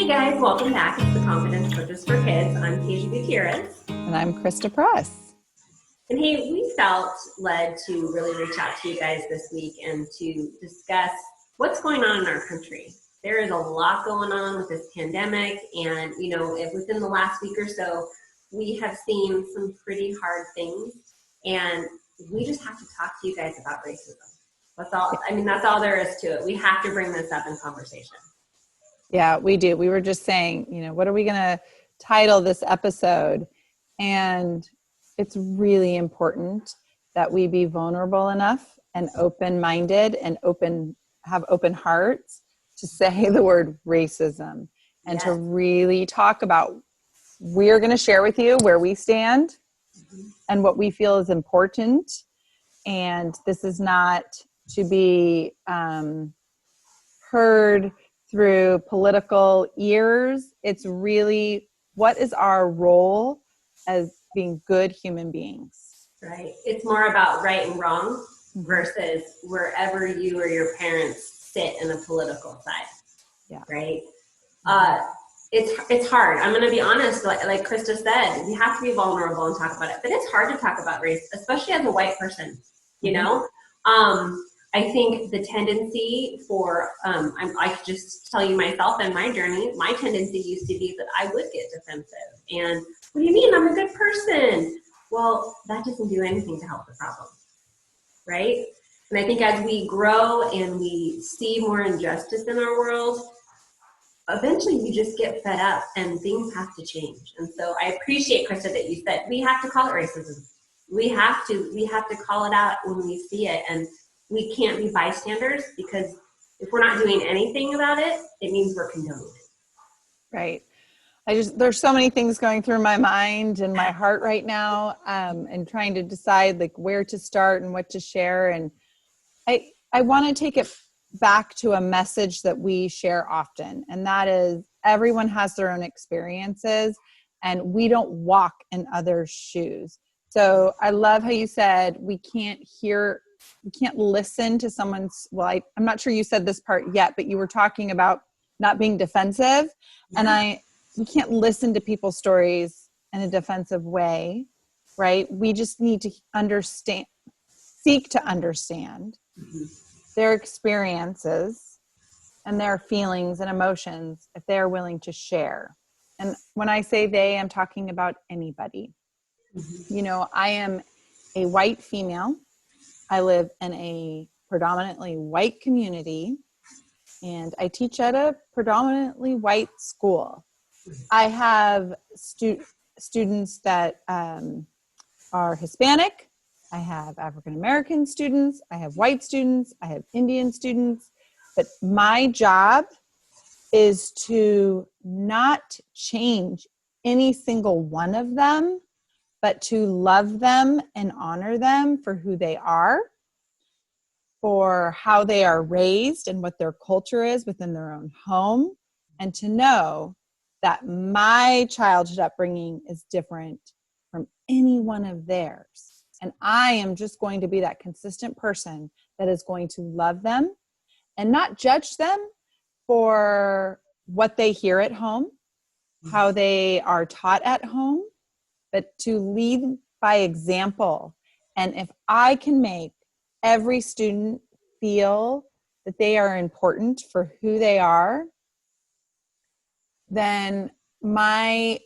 guys, welcome back. It's the Confidence Coaches for Kids. I'm Katie Gutierrez. And I'm Krista Press. And hey, we felt led to really reach out to you guys this week and to discuss what's going on in our country. There is a lot going on with this pandemic, and within the last week or so, we have seen some pretty hard things, and we just have to talk to you guys about racism. That's all. That's all there is to it. We have to bring this up in conversation. Yeah, we do. We were just saying, what are we going to title this episode? And it's really important that we be vulnerable enough and open-minded and have open hearts to say the word racism and to really talk about, we're going to share with you where we stand and what we feel is important. And this is not to be heard through political ears. It's really, what is our role as being good human beings? Right. It's more about right and wrong versus wherever you or your parents sit in the political side. Yeah. Right. It's hard. I'm going to be honest. Like Krista said, we have to be vulnerable and talk about it, but it's hard to talk about race, especially as a white person, I think the tendency for, I could just tell you myself and my journey, my tendency used to be that I would get defensive. And what do you mean? I'm a good person. Well, that doesn't do anything to help the problem, right? And I think as we grow and we see more injustice in our world, eventually you just get fed up and things have to change. And so I appreciate, Krista, that you said we have to call it racism. We have to call it out when we see it. And we can't be bystanders, because if we're not doing anything about it, it means we're condoning it. Right. There's so many things going through my mind and my heart right now, and trying to decide where to start and what to share. And I want to take it back to a message that we share often. And that is, everyone has their own experiences and we don't walk in others' shoes. So I love how you said we can't listen to someone's, I'm not sure you said this part yet, but you were talking about not being defensive. Yeah. And we can't listen to people's stories in a defensive way, right? We just need to seek to understand their experiences and their feelings and emotions if they are willing to share. And when I say they, I'm talking about anybody. I am a white female. I live in a predominantly white community, and I teach at a predominantly white school. I have students that are Hispanic. I have African American students. I have white students. I have Indian students. But my job is to not change any single one of them, but to love them and honor them for who they are, for how they are raised and what their culture is within their own home, and to know that my childhood upbringing is different from any one of theirs. And I am just going to be that consistent person that is going to love them and not judge them for what they hear at home, how they are taught at home, but to lead by example. And if I can make every student feel that they are important for who they are, then my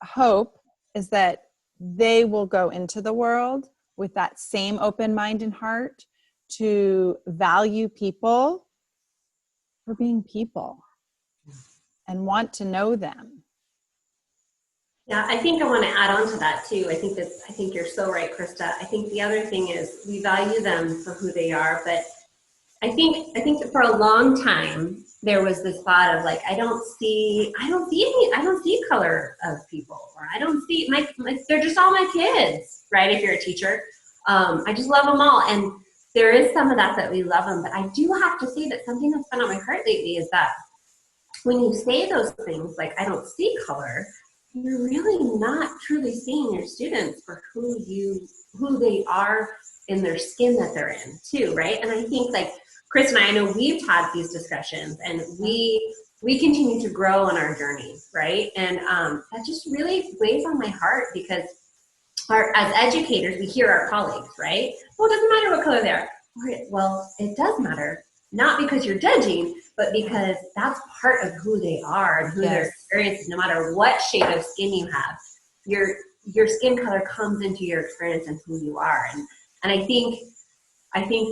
hope is that they will go into the world with that same open mind and heart to value people for being people and want to know them. Yeah, I think I want to add on to that too. I think you're so right, Krista. I think the other thing is we value them for who they are, but I think that for a long time there was this thought of I don't see color of people, or I don't see they're just all my kids, right? If you're a teacher, I just love them all, and there is some of that we love them. But I do have to say that something that's been on my heart lately is that when you say those things like I don't see color, you're really not truly seeing your students for who they are in their skin that they're in too, right? And I think Chris and I know we've had these discussions, and we we continue to grow on our journey, right? And that just really weighs on my heart because as educators, we hear our colleagues, right? Well, it doesn't matter what color they are. Well, it does matter, not because you're judging, but because that's part of who they are and who their experience is. No matter what shade of skin you have, your skin color comes into your experience and who you are. And I think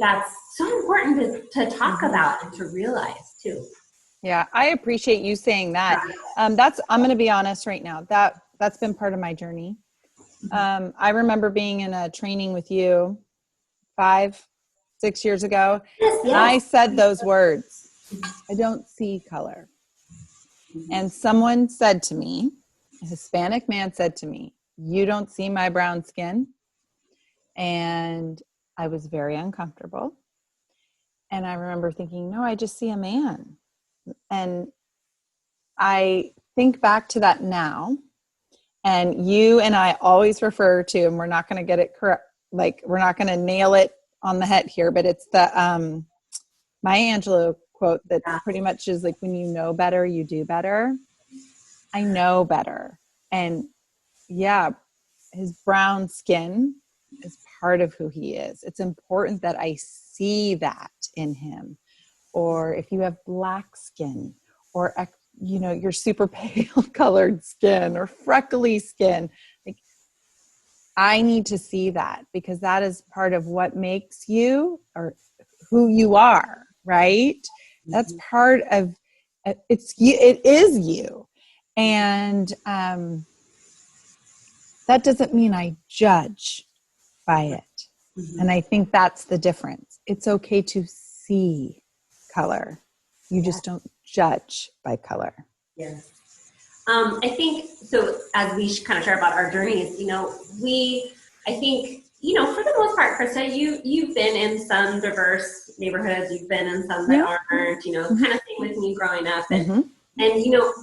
that's so important to talk about and to realize too. Yeah, I appreciate you saying that. I'm going to be honest right now. That's been part of my journey. I remember being in a training with you 5-6 years ago. Yes. And I said those words, I don't see color. And someone said to me, a Hispanic man said to me, you don't see my brown skin? And I was very uncomfortable. And I remember thinking, no, I just see a man. And I think back to that now. And you and I always refer to, and we're not going to get it correct, like we're not going to nail it on the head here, but it's the Maya Angelou quote that pretty much is like, when you know better, you do better. I know better. And yeah, his brown skin is part of who he is. It's important that I see that in him. Or if you have black skin or you're super pale colored skin or freckly skin. Like, I need to see that because that is part of what makes you or who you are, right? Mm-hmm. That's part of it is you. And that doesn't mean I judge by it. Mm-hmm. And I think that's the difference. It's okay to see color. You just don't judge by color. Yes. I think, so as we kind of share about our journeys, I think, for the most part, Krista, you've been in some diverse neighborhoods, you've been in some that aren't, kind of thing with me growing up. And, and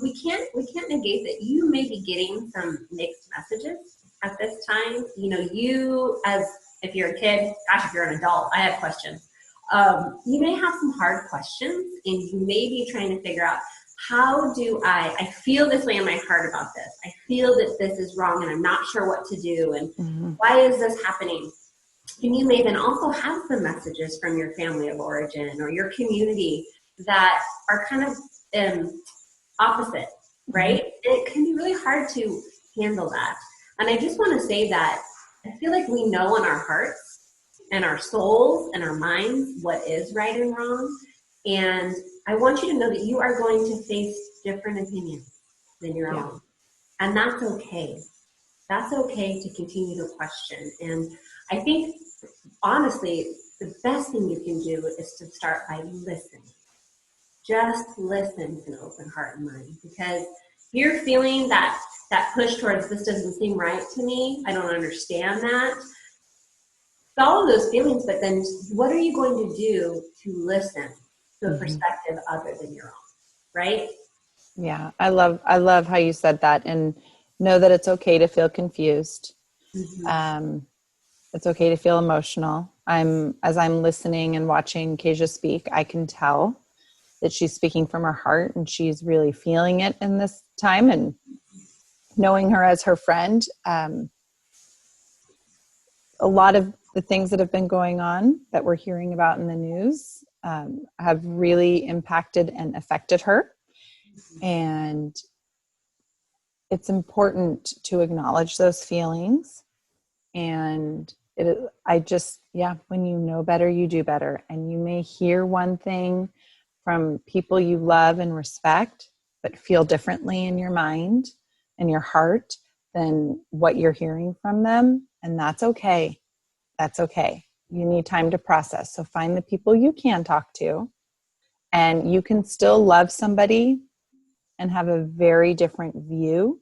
we can't negate that you may be getting some mixed messages at this time. You, as if you're a kid, gosh, if you're an adult, I have questions. You may have some hard questions and you may be trying to figure out, how do I feel this way in my heart about this. I feel that this is wrong and I'm not sure what to do. And why is this happening? And you may then also have some messages from your family of origin or your community that are kind of opposite, right? And it can be really hard to handle that. And I just want to say that I feel like we know in our hearts and our souls and our minds what is right and wrong. And I want you to know that you are going to face different opinions than your own. And that's okay. That's okay to continue to question. And I think, honestly, the best thing you can do is to start by listening. Just listen with an open heart and mind. Because if you're feeling that push towards this doesn't seem right to me, I don't understand that, follow those feelings, but then what are you going to do to listen to a perspective other than your own, right? Yeah, I love how you said that, and know that it's okay to feel confused. It's okay to feel emotional. As I'm listening and watching Kasia speak, I can tell that she's speaking from her heart and she's really feeling it in this time. And knowing her as her friend, a lot of the things that have been going on that we're hearing about in the news have really impacted and affected her. And it's important to acknowledge those feelings. And when you know better, you do better. And you may hear one thing from people you love and respect, but feel differently in your mind and your heart than what you're hearing from them. And that's okay. That's okay. You need time to process. So find the people you can talk to, and you can still love somebody and have a very different view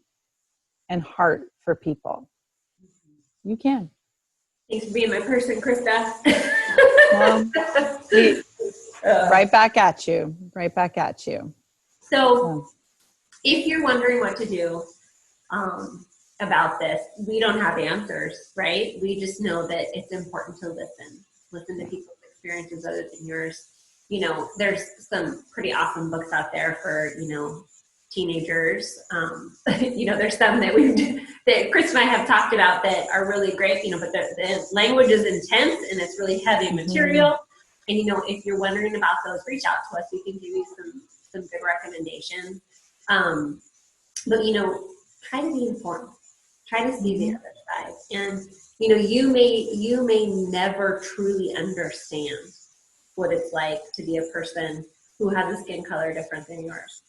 and heart for people. You can. Thanks for being my person, Krista. Well, right back at you. Right back at you. So if you're wondering what to do about this, we don't have answers, right? We just know that it's important to listen to people's experiences other than yours. there's some pretty awesome books out there for, teenagers. There's some that Chris and I have talked about that are really great, but the language is intense and it's really heavy material. And, if you're wondering about those, reach out to us. We can give you some good recommendations. But, try to be informed. Try to see the other side. And, you may never truly understand what it's like to be a person who has a skin color different than yours.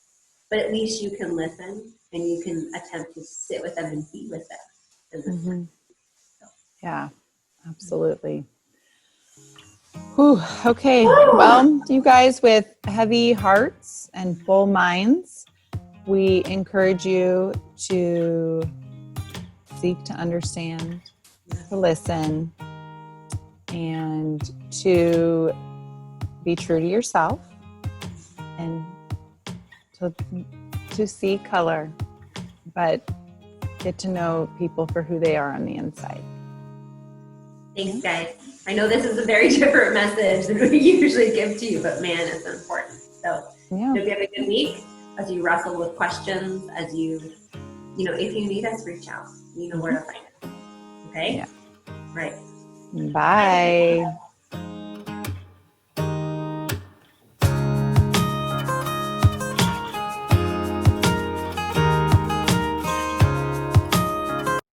But at least you can listen and you can attempt to sit with them and be with them. Yeah, absolutely. Whew, okay, well, you guys with heavy hearts and full minds, we encourage you to seek to understand, to listen, and to be true to yourself, and to see color, but get to know people for who they are on the inside. Thanks, guys. I know this is a very different message than we usually give to you, but man, it's important. So hope you have a good week as you wrestle with questions, as you, if you need us, reach out. You know where to find us. Okay? Yeah. Right. Bye.